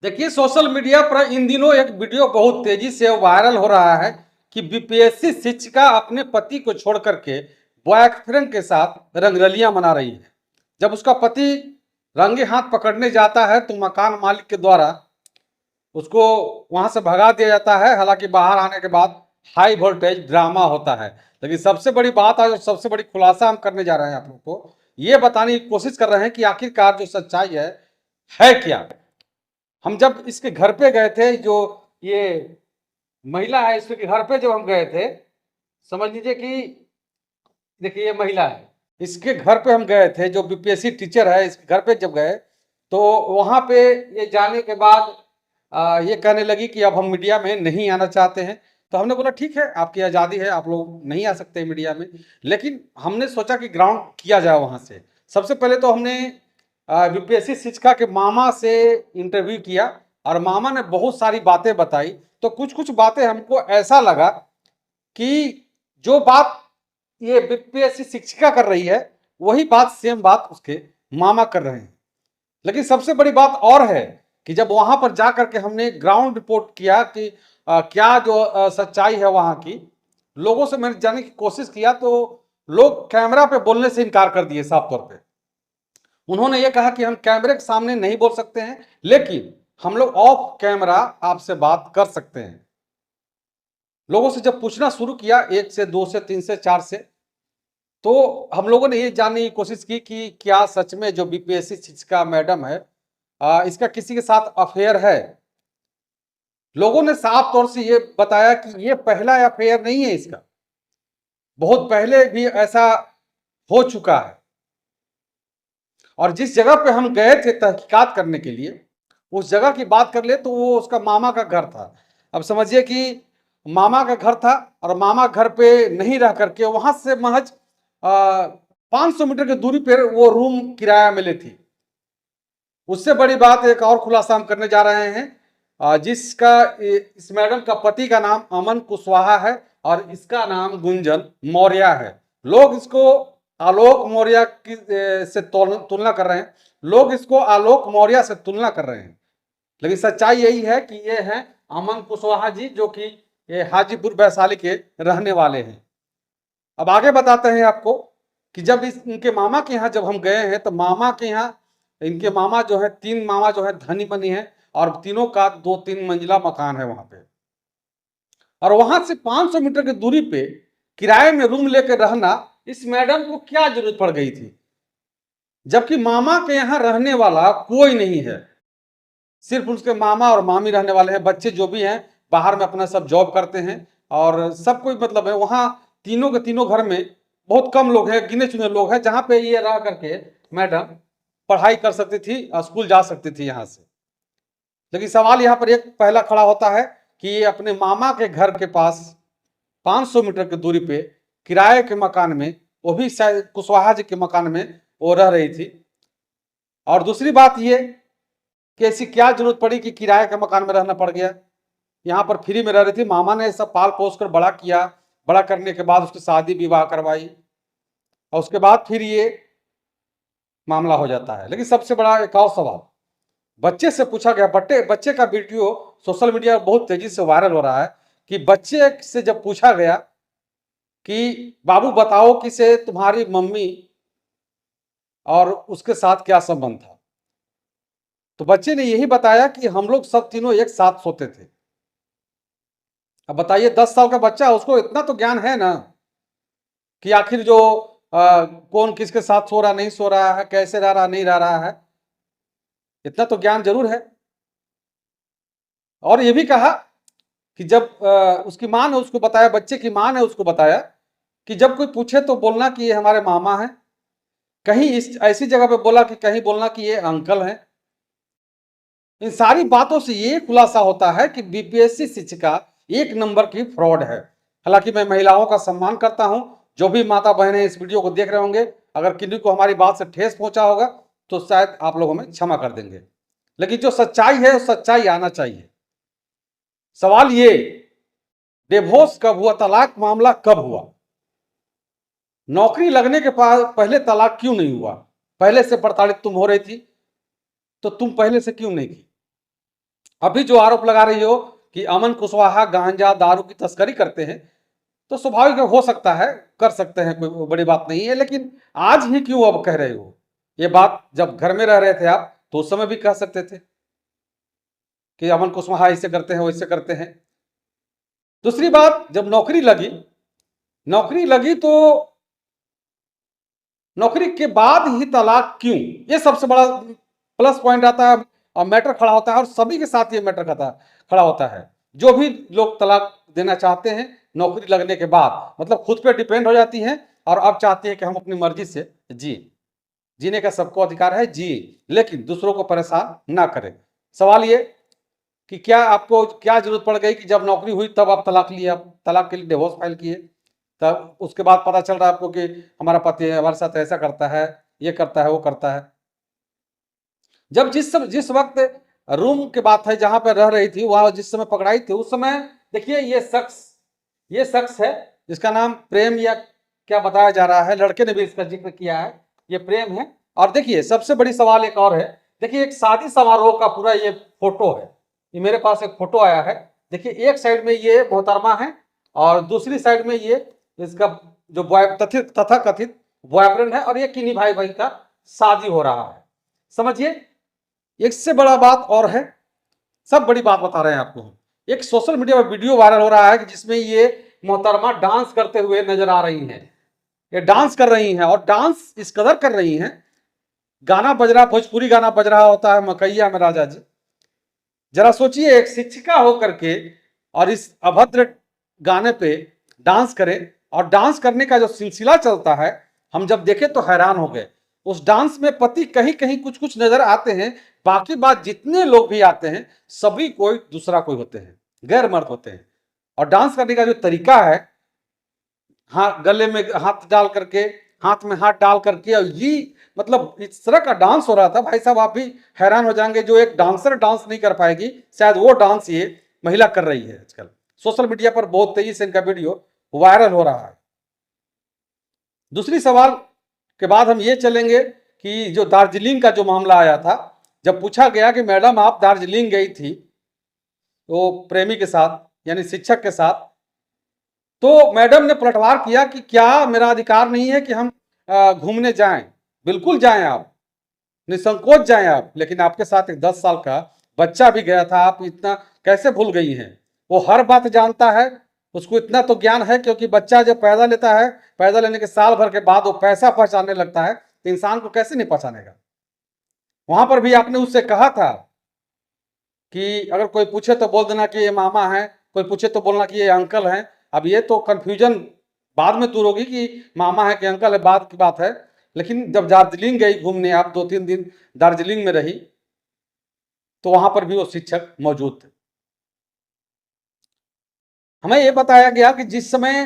देखिए, social media पर इन दिनों एक वीडियो बहुत तेजी से वायरल हो रहा है कि बीपीएससी शिक्षिका अपने पति को छोड़ करके बॉयफ्रेंड के साथ रंगरलियां मना रही है। जब उसका पति रंगे हाथ पकड़ने जाता है तो मकान मालिक के द्वारा उसको वहां से भगा दिया जाता है। हालांकि बाहर आने के बाद हाई वोल्टेज ड्रामा होता है। लेकिन सबसे बड़ी बात आज, सबसे बड़ी खुलासा हम करने जा रहे हैं आप लोग को, ये बताने की कोशिश कर रहे हैं कि आखिरकार जो सच्चाई है क्या। हम जब इसके घर पे गए थे, जो ये महिला है इसके घर पे जब हम गए थे, समझ लीजिए कि देखिए ये महिला है, इसके घर पे हम गए थे, जो बीपीएससी टीचर है इसके घर पे जब गए तो वहां पे ये जाने के बाद ये कहने लगी कि अब हम मीडिया में नहीं आना चाहते हैं। तो हमने बोला ठीक है, आपकी आज़ादी है, आप लोग नहीं आ सकते मीडिया में। लेकिन हमने सोचा कि ग्राउंड किया जाए वहां से। सबसे पहले तो हमने यूपीएससी शिक्षिका के मामा से इंटरव्यू किया और मामा ने बहुत सारी बातें बताई। तो कुछ कुछ बातें हमको ऐसा लगा कि जो बात ये यूपीएससी शिक्षिका कर रही है वही बात, सेम बात उसके मामा कर रहे हैं। लेकिन सबसे बड़ी बात और है कि जब वहां पर जा करके हमने ग्राउंड रिपोर्ट किया कि क्या जो सच्चाई है वहां की, लोगों से मैंने जानने की कोशिश किया तो लोग कैमरा पे बोलने से इनकार कर दिए साफ तौर पे। उन्होंने ये कहा कि हम कैमरे के सामने नहीं बोल सकते हैं, लेकिन हम लोग ऑफ कैमरा आपसे बात कर सकते हैं। लोगों से जब पूछना शुरू किया, एक से दो से तीन से चार से, तो हम लोगों ने ये जानने की कोशिश की कि क्या सच में जो बीपीएससी शिक्षिका मैडम है इसका किसी के साथ अफेयर है। लोगों ने साफ तौर से ये बताया कि ये पहला अफेयर नहीं है इसका, बहुत पहले भी ऐसा हो चुका है। और जिस जगह पे हम गए थे तहकीकात करने के लिए, उस जगह की बात कर ले तो वो उसका मामा का घर था। अब समझिए कि मामा का घर था और मामा घर पे नहीं रह करके वहां से महज 500 मीटर की दूरी पर वो रूम किराया मिली थी। उससे बड़ी बात एक और खुलासा हम करने जा रहे हैं, जिसका इस मैडम का पति का नाम अमन कुशवाहा है और इसका नाम गुंजन मौर्य है। लोग इसको आलोक मौर्य की से तुलना कर रहे हैं, लोग इसको आलोक मौर्य से तुलना कर रहे हैं। लेकिन सच्चाई यही है कि ये हैं अमन कुशवाहा जी, जो कि ये हाजीपुर वैशाली के रहने वाले हैं। अब आगे बताते हैं आपको कि जब इनके मामा के यहाँ जब हम गए हैं तो मामा के यहाँ, इनके मामा जो है, तीन मामा जो है धनी बनी है और तीनों का 2-3 मंजिला मकान है वहां पे। और वहां से 500 मीटर की दूरी पे किराए में रूम लेकर रहना इस मैडम को क्या जरूरत पड़ गई थी, जबकि मामा के यहाँ रहने वाला कोई नहीं है। सिर्फ उसके मामा और मामी रहने वाले हैं। बच्चे जो भी हैं बाहर में अपना सब जॉब करते हैं और सब कोई मतलब है वहां। तीनों के तीनों घर में बहुत कम लोग हैं, गिने चुने लोग हैं जहां पे ये रह करके मैडम पढ़ाई कर सकती थी, स्कूल जा सकती थी यहाँ से। लेकिन सवाल यहाँ पर एक पहला खड़ा होता है कि ये अपने मामा के घर के पास 500 मीटर की दूरी पे किराए के मकान में, वो भी शायद कुशवाहा जी के मकान में वो रह रही थी। और दूसरी बात ये कि ऐसी क्या जरूरत पड़ी कि किराए के मकान में रहना पड़ गया। यहाँ पर फ्री में रह रही थी, मामा ने सब पाल पोस कर बड़ा किया, बड़ा करने के बाद उसकी शादी विवाह करवाई और उसके बाद फिर ये मामला हो जाता है। लेकिन सबसे बड़ा एक और सवाल बच्चे से पूछा गया, बच्चे का वीडियो सोशल मीडिया पर बहुत तेजी से वायरल हो रहा है कि बच्चे से जब पूछा गया कि बाबू बताओ कि से तुम्हारी मम्मी और उसके साथ क्या संबंध था, तो बच्चे ने यही बताया कि हम लोग सब तीनों एक साथ सोते थे। अब बताइए 10 साल का बच्चा, उसको इतना तो ज्ञान है ना कि आखिर जो कौन किसके साथ सो रहा नहीं सो रहा है, कैसे रह रहा नहीं रह रहा है, इतना तो ज्ञान जरूर है। और ये भी कहा कि जब उसकी माँ ने उसको बताया, बच्चे की माँ ने उसको बताया कि जब कोई पूछे तो बोलना कि ये हमारे मामा हैं, कहीं इस ऐसी जगह पे बोला कि कहीं बोलना कि ये अंकल हैं। इन सारी बातों से ये खुलासा होता है कि बीपीएससी शिक्षिका एक नंबर की फ्रॉड है। हालांकि मैं महिलाओं का सम्मान करता हूं, जो भी माता बहनें इस वीडियो को देख रहे होंगे, अगर किसी को हमारी बात से ठेस पहुंचा होगा तो शायद आप लोग हमें क्षमा कर देंगे। लेकिन जो सच्चाई है वो सच्चाई आना चाहिए। सवाल ये, डिवोर्स कब हुआ, तलाक मामला कब हुआ? नौकरी लगने के पहले तलाक क्यों नहीं हुआ? पहले से प्रताड़ित तुम हो रही थी तो तुम पहले से क्यों नहीं की? अभी जो आरोप लगा रही हो कि अमन कुशवाहा गांजा दारू की तस्करी करते हैं, तो स्वाभाविक हो सकता है, कर सकते हैं, कोई बड़ी बात नहीं है, लेकिन आज ही क्यों अब कह रहे हो ये बात? जब घर में रह रहे थे आप तो उस समय भी कह सकते थे कि अमन कुशवाहा ऐसे करते हैं वैसे करते हैं। दूसरी बात, जब नौकरी लगी तो नौकरी के बाद ही तलाक क्यों, ये सबसे बड़ा प्लस पॉइंट आता है और मैटर खड़ा होता है, और सभी के साथ ये मैटर खड़ा होता है। जो भी लोग तलाक देना चाहते हैं नौकरी लगने के बाद, मतलब खुद पे डिपेंड हो जाती हैं और अब चाहती है कि हम अपनी मर्जी से जीने का सबको अधिकार है, लेकिन दूसरों को परेशान ना करें। सवाल ये कि क्या आपको क्या जरूरत पड़ गई कि जब नौकरी हुई तब आप तलाक लिए, आप तलाक के लिए डिवोर्स फाइल किए, तब उसके बाद पता चल रहा है आपको कि हमारा पति हमारे साथ ऐसा करता है, ये करता है, वो करता है। जब जिस वक्त रूम की बात है जहां पर रह रही थी, वहां जिस समय पकड़ाई थी, उस समय देखिए ये शख्स है जिसका नाम प्रेम या क्या बताया जा रहा है, लड़के ने भी इसका जिक्र किया है, ये प्रेम है। और देखिए सबसे बड़ी सवाल एक और है, देखिए एक शादी समारोह का पूरा ये फोटो है, ये मेरे पास एक फोटो आया है। देखिए एक साइड में ये मोहतरमा है और दूसरी साइड में ये इसका जो तथाकथित बॉयफ्रेंड है, और ये किन्हीं भाई भाई का शादी हो रहा है। समझिए, इससे बड़ा बात और है, सब बड़ी बात बता रहे हैं आपको। एक सोशल मीडिया पर वीडियो वायरल हो रहा है कि जिसमें ये मोहतरमा डांस करते हुए नजर आ रही हैं। ये डांस कर रही हैं और डांस इस कदर कर रही हैं, गाना बज रहा, भोजपुरी गाना बज रहा होता है, मकैया में राजा जी। जरा सोचिए, एक शिक्षिका होकर के और इस अभद्र गाने पे डांस करे, और डांस करने का जो सिलसिला चलता है, हम जब देखे तो हैरान हो गए। उस डांस में पति कहीं कहीं कुछ कुछ नजर आते हैं, बाकी बात जितने लोग भी आते हैं सभी कोई दूसरा कोई होते हैं, गैर मर्द होते हैं। और डांस करने का जो तरीका है, हाँ, गले में हाथ डाल करके, हाथ में हाथ डाल करके, और ये मतलब इस तरह का डांस हो रहा था, भाई साहब आप भी हैरान हो जाएंगे। जो एक डांसर डांस नहीं कर पाएगी, शायद वो डांस ये महिला कर रही है। आजकल सोशल मीडिया पर बहुत तेजी से इनका वीडियो वायरल हो रहा है। दूसरी सवाल के बाद हम ये चलेंगे कि जो दार्जिलिंग का जो मामला आया था, जब पूछा गया कि मैडम आप दार्जिलिंग गई थी तो प्रेमी के साथ यानी शिक्षक के साथ, तो मैडम ने पलटवार किया कि क्या मेरा अधिकार नहीं है कि हम घूमने जाएं? बिल्कुल जाएं, आप निसंकोच जाएं आप, लेकिन आपके साथ एक 10 साल का बच्चा भी गया था, आप इतना कैसे भूल गई हैं? वो हर बात जानता है, उसको इतना तो ज्ञान है, क्योंकि बच्चा जब पैदा लेता है, पैदा लेने के साल भर के बाद वो पैसा पहचानने लगता है, तो इंसान को कैसे नहीं पहचानेगा? वहां पर भी आपने उससे कहा था कि अगर कोई पूछे तो बोल देना कि ये मामा है, कोई पूछे तो बोलना कि ये अंकल है। अब ये तो कंफ्यूजन बाद में दूर होगी कि मामा है कि अंकल है, बाद की बात है। लेकिन जब दार्जिलिंग गई घूमने, आप 2-3 दिन दार्जिलिंग में रही, तो वहां पर भी वो शिक्षक मौजूद थे। हमें ये बताया गया कि जिस समय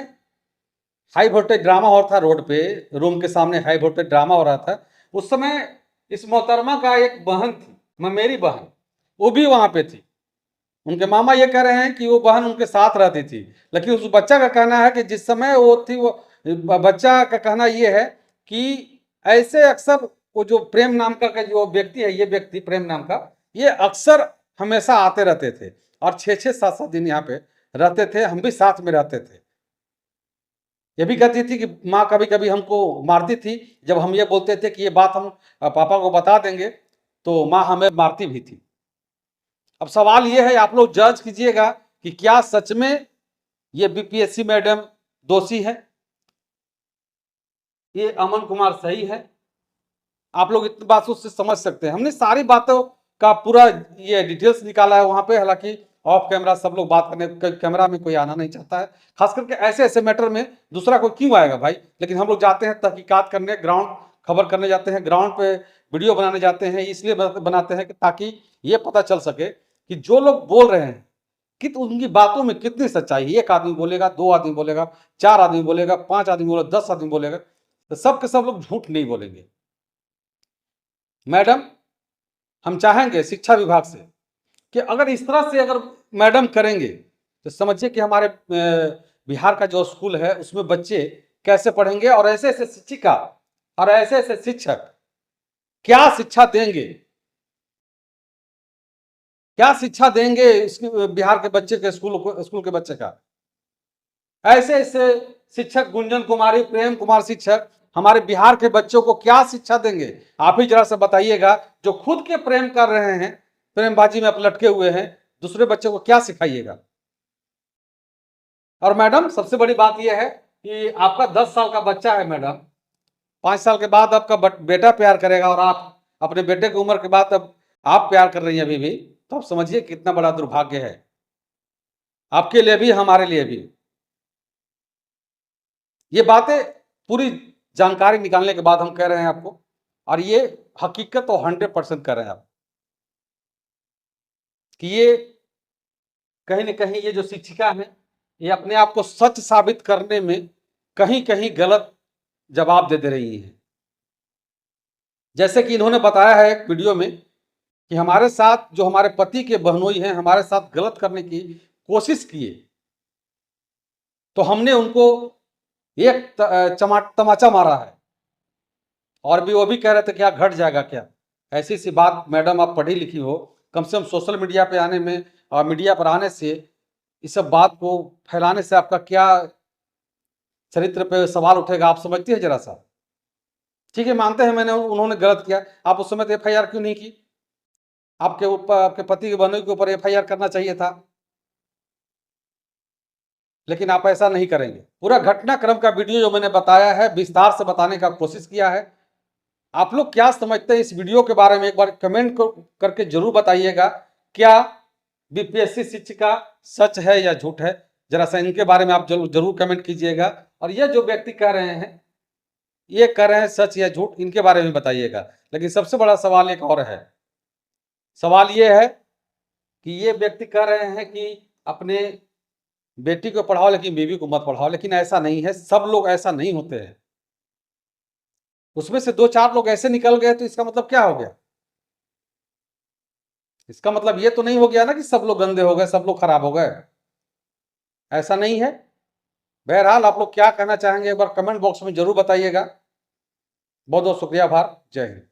हाई वोल्टेज ड्रामा हो रहा था रोड पे, रूम के सामने हाई वोल्टेज ड्रामा हो रहा था, उस समय इस मोहतरमा का एक बहन थी, मेरी बहन, वो भी वहां पे थी। उनके मामा ये कह रहे हैं कि वो बहन उनके साथ रहती थी, लेकिन उस बच्चा का कहना है कि जिस समय वो थी, वो बच्चा का कहना ये है कि ऐसे अक्सर वो जो प्रेम नाम का जो व्यक्ति है, ये व्यक्ति प्रेम नाम का, ये अक्सर हमेशा आते रहते थे और 6-6, 7-7 दिन यहाँ पे रहते थे, हम भी साथ में रहते थे। ये भी कहती थी कि माँ कभी कभी हमको मारती थी जब हम ये बोलते थे कि ये बात हम पापा को बता देंगे, तो माँ हमें मारती भी थी। अब सवाल ये है, आप लोग जज कीजिएगा कि क्या सच में ये बीपीएससी मैडम दोषी है, ये अमन कुमार सही है? आप लोग इतनी बात उससे समझ सकते हैं। हमने सारी बातों का पूरा ये डिटेल्स निकाला है वहां पे, हालांकि ऑफ कैमरा सब लोग बात करने, कैमरा में कोई आना नहीं चाहता है, खास करके ऐसे ऐसे मैटर में दूसरा कोई क्यों आएगा भाई। लेकिन हम लोग जाते हैं तहकीकात करने, ग्राउंड खबर करने जाते हैं, ग्राउंड पे वीडियो बनाने जाते हैं, इसलिए बनाते हैं कि ताकि ये पता चल सके कि जो लोग बोल रहे हैं कि उनकी बातों में कितनी सच्चाई है। एक आदमी बोलेगा, 2 आदमी बोलेगा, 4 आदमी बोलेगा, 5 आदमी बोलेगा, 10 आदमी बोलेगा, तो सब के सब लोग झूठ नहीं बोलेंगे। मैडम, हम चाहेंगे शिक्षा विभाग से कि अगर इस तरह से अगर मैडम करेंगे तो समझिए कि हमारे बिहार का जो स्कूल है उसमें बच्चे कैसे पढ़ेंगे, और ऐसे ऐसे शिक्षिका और ऐसे ऐसे शिक्षक क्या शिक्षा देंगे। क्या शिक्षा देंगे बिहार के बच्चे के स्कूल के बच्चे का? ऐसे ऐसे शिक्षक गुंजन कुमारी, प्रेम कुमार शिक्षक हमारे बिहार के बच्चों को क्या शिक्षा देंगे? आप ही जरा से बताइएगा। जो खुद के प्रेम कर रहे हैं, प्रेमबाजी में आप लटके हुए हैं, दूसरे बच्चों को क्या सिखाइएगा? और मैडम सबसे बड़ी बात यह है कि आपका 10 साल का बच्चा है मैडम, 5 साल के बाद आपका बेटा प्यार करेगा और आप अपने बेटे की उम्र के बाद अब आप प्यार कर रही हैं अभी भी, तो आप समझिए कितना बड़ा दुर्भाग्य है आपके लिए भी, हमारे लिए भी। ये बातें पूरी जानकारी निकालने के बाद हम कह रहे हैं आपको, और ये हकीकत तो 100% कह रहे हैं आप कि ये कहीं न कहीं ये जो शिक्षिका है, ये अपने आप को सच साबित करने में कहीं-कहीं गलत जवाब दे रही हैं। जैसे कि इन्होंने बताया है एक वीडियो में कि हमारे साथ जो हमारे पति के बहनोई हैं, हमारे साथ गलत करने की कोशिश किए, तो हमने उनको एक तमाचा मारा है, और भी वो भी कह रहे थे क्या घट जाएगा क्या? ऐसी सी बात मैडम, आप पढ़ी लिखी हो, कम से कम सोशल मीडिया पे आने में और मीडिया पर आने से, इस सब बात को फैलाने से आपका क्या चरित्र पे सवाल उठेगा, आप समझती है जरा सा? ठीक है, मानते हैं मैंने उन्होंने गलत किया, आप उस समय एफआईआर क्यों नहीं की? आपके ऊपर, आपके पति के बहनोई के ऊपर एफआईआर करना चाहिए था, लेकिन आप ऐसा नहीं करेंगे। पूरा घटनाक्रम का वीडियो जो मैंने बताया है, विस्तार से बताने का कोशिश किया है। आप लोग क्या समझते हैं इस वीडियो के बारे में, एक बार कमेंट करके जरूर बताइएगा। क्या बीपीएससी शिक्षिका सच है या झूठ है? जरा सा इनके बारे में आप जरूर कमेंट कीजिएगा। और ये जो व्यक्ति कह रहे हैं, ये कह रहे हैं सच या झूठ, इनके बारे में बताइएगा। लेकिन सबसे बड़ा सवाल एक और है। सवाल ये है कि ये व्यक्ति कह रहे हैं कि अपने बेटी को पढ़ाओ लेकिन बीवी को मत पढ़ाओ, लेकिन ऐसा नहीं है, सब लोग ऐसा नहीं होते हैं। उसमें से 2-4 लोग ऐसे निकल गए, तो इसका मतलब क्या हो गया? इसका मतलब ये तो नहीं हो गया ना कि सब लोग गंदे हो गए, सब लोग खराब हो गए। ऐसा नहीं है। बहरहाल आप लोग क्या कहना चाहेंगे, एक बार कमेंट बॉक्स में जरूर बताइएगा। बहुत बहुत शुक्रिया, आभार, जय हिंद।